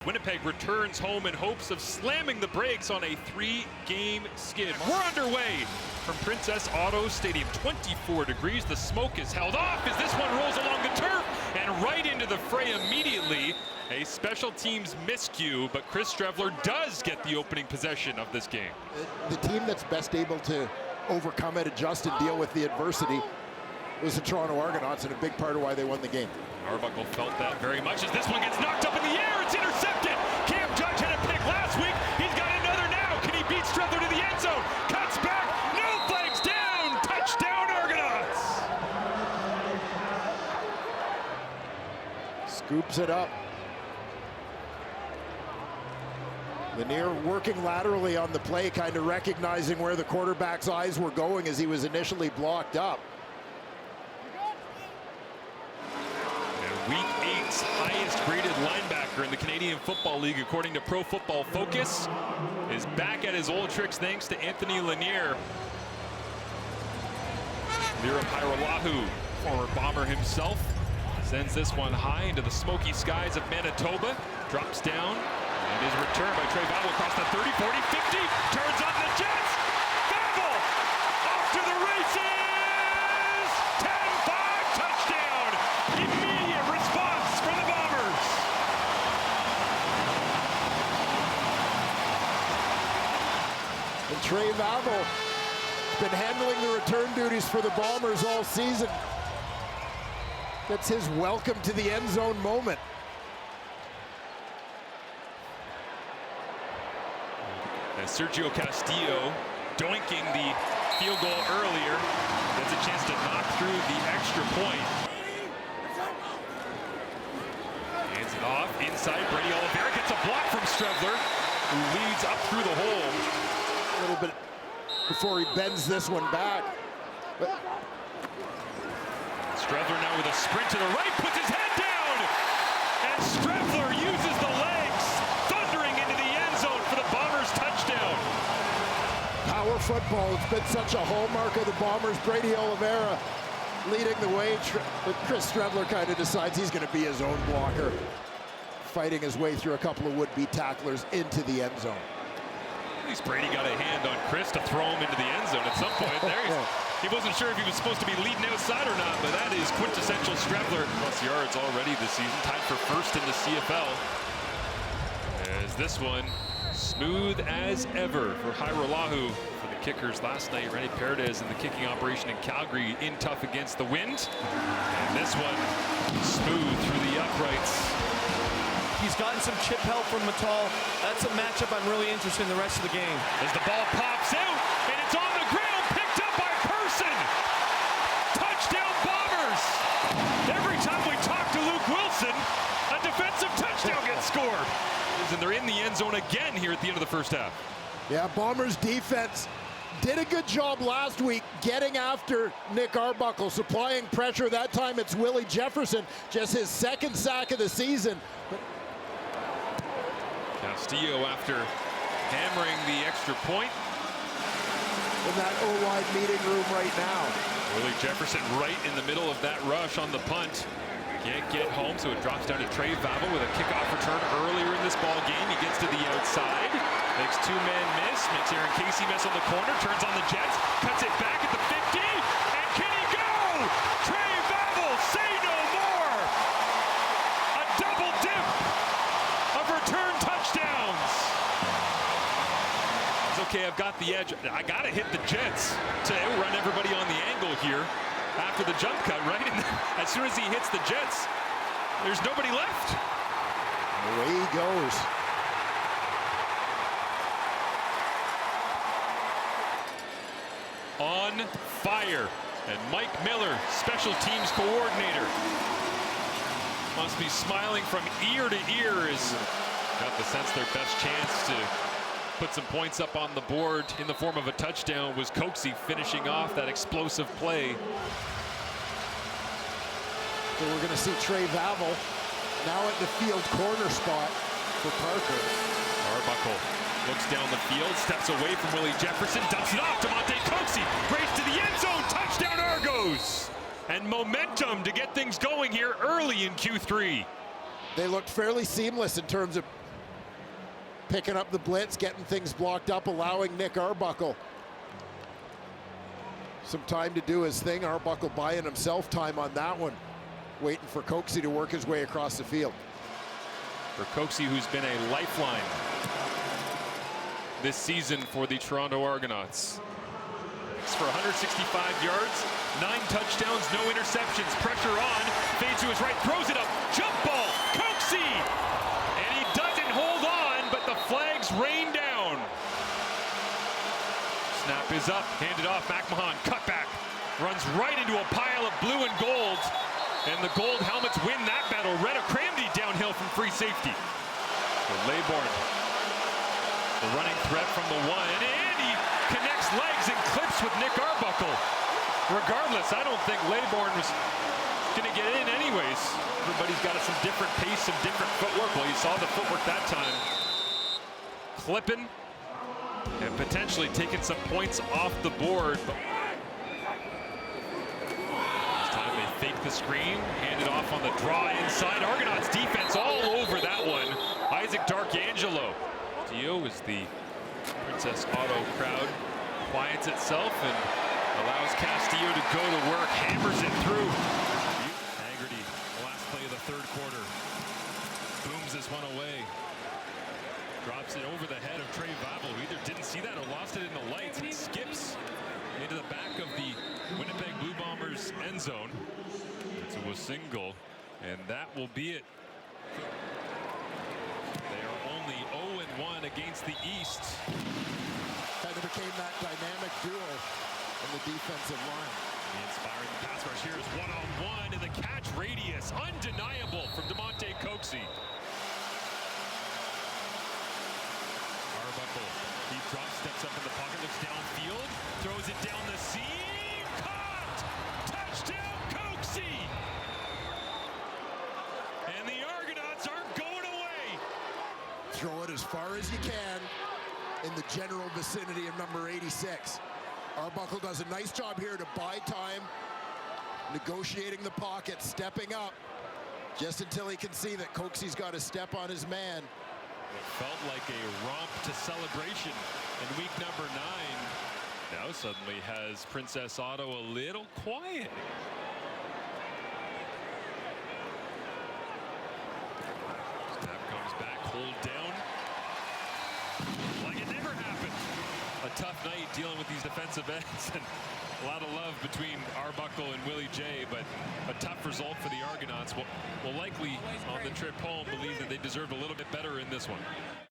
Winnipeg returns home in hopes of slamming the brakes on a 3-game skid. We're underway from Princess Auto Stadium. 24 degrees. The smoke is held off as this one rolls along the turf and right into the fray immediately. A special teams miscue, but Chris Strevler does get the opening possession of this game. The team that's best able to overcome it, adjust, and deal with the adversity was the Toronto Argonauts, and a big part of why they won the game. Arbuckle felt that very much as this one gets knocked up in the air. It's intercepted. Cam Judge had a pick last week. He's got another now. Can he beat Strevler to the end zone? Cuts back. No flags down. Touchdown Argonauts. Scoops it up. Lanier working laterally on the play, kind of recognizing where the quarterback's eyes were going as he was initially blocked up. Week 8's highest graded linebacker in the Canadian Football League, according to Pro Football Focus, is back at his old tricks thanks to Anthony Lanier. Lira Pairolahu, former Bomber himself, sends this one high into the smoky skies of Manitoba, drops down, and is returned by Trey Vavel across the 30, 40, 50, turns on the Jets. Vavel off to the races. 10-5 touchdown. Immediate response for the Bombers. And Trey Vavel has been handling the return duties for the Bombers all season. That's his welcome to the end zone moment. And Sergio Castillo doinking the field goal earlier. Gets a chance to knock through the extra point. Hands it off inside. Brady Oliveira gets a block from Strevler, who leads up through the hole. A little bit before he bends this one back. But Strevler now with a sprint to the right, puts his head down. And Strevler uses the legs, thundering into the end zone for the Bombers touchdown. Power football, it's been such a hallmark of the Bombers. Brady Oliveira leading the way, but Chris Strevler kind of decides he's going to be his own blocker, fighting his way through a couple of would-be tacklers into the end zone. At least Brady got a hand on Chris to throw him into the end zone at some point. There he wasn't sure if he was supposed to be leading outside or not, but that is quintessential Strevler. Plus yards already this season, tied for first in the CFL. As this one, smooth as ever for Pairolahu. For the kickers last night, Rennie Paredes in the kicking operation in Calgary, in tough against the wind. And this one, smooth through the uprights. He's gotten some chip help from Matal. That's a matchup I'm really interested in the rest of the game. As the ball pops out, and it's on the ground, picked up by Person. Touchdown Bombers! Every time we talk to Luke Wilson, a defensive touchdown gets scored. And they're in the end zone again here at the end of the first half. Yeah, Bombers defense did a good job last week getting after Nick Arbuckle, supplying pressure. That time it's Willie Jefferson, just his second sack of the season. Castillo, after hammering the extra point. In that O-line meeting room right now. Willie Jefferson right in the middle of that rush on the punt. Can't get home, so it drops down to Trey Vavel with a kickoff return earlier in this ball game. He gets to the outside, makes two-man miss, makes Aaron Casey miss on the corner, turns on the Jets, cuts it back at the 50, and can he go? Trey Vavel, say no more! A double dip of return touchdowns. It's okay, I've got the edge. I gotta hit the Jets to outrun everybody on the angle here. After the jump cut, right? And as soon as he hits the Jets, there's nobody left. Away he goes. On fire. And Mike Miller, special teams coordinator, must be smiling from ear to ear as got the sense their best chance to put some points up on the board in the form of a touchdown was Coxie finishing off that explosive play. So we're going to see Trey Vavel now at the field corner spot for Parker. Arbuckle looks down the field, steps away from Willie Jefferson, dumps it off to Monte Coxie, race to the end zone, touchdown Argos! And momentum to get things going here early in Q3. They looked fairly seamless in terms of picking up the blitz, getting things blocked up, allowing Nick Arbuckle some time to do his thing. Arbuckle buying himself time on that one, waiting for Coxie to work his way across the field. For Coxie, who's been a lifeline this season for the Toronto Argonauts. For 165 yards, 9 touchdowns, no interceptions. Pressure on, fades to his right, throws it up, jump ball, Coxie! And he doesn't hold on, but the flags rain down. Snap is up, handed off, McMahon, cut back, runs right into a pile of blue and gold, and the gold helmets win that battle. Retta Cramdy downhill from free safety. So Laybourne, the running threat from the one, and he connects legs and clips with Nick Arbuckle. Regardless, I don't think Laybourne was going to get in anyways. Everybody's got some different pace, some different footwork. Well, you saw the footwork that time. Clipping and potentially taking some points off the board. This time they fake the screen, hand it off on the draw inside. Argonauts defense all over that one. Isaac Darkangelo. Dio is the Princess Auto crowd. Quiets itself and allows Castillo to go to work, hammers it through. Haggerty, last play of the third quarter. Booms this one away. Drops it over the head of Trey Vavel, who either didn't see that or lost it in the lights. It skips into the back of the Winnipeg Blue Bombers end zone. It's a single, and that will be it. They are only 0-1 against the East. Kind of became that dynamic duo in the defensive line. The inspiring pass rush here is one-on-one, and the catch radius undeniable from DeMonte Coxie. Arbuckle, deep drop, steps up in the pocket, looks downfield, throws it down the seam, caught! Touchdown Coxie! And the Argonauts aren't going away. Throw it as far as you can in the general vicinity of number 86. Arbuckle does a nice job here to buy time, negotiating the pocket, stepping up, just until he can see that Coxie's got to step on his man. It felt like a romp to celebration in week number 9. Now suddenly has Princess Auto a little quiet. Snap comes back, hold down. Like it never happened. A tough night dealing with these defensive ends, and a lot of love between Arbuckle and Willie J, but a tough result for the Argonauts. Will likely, on the trip home, believe that they deserved a little bit better in this one.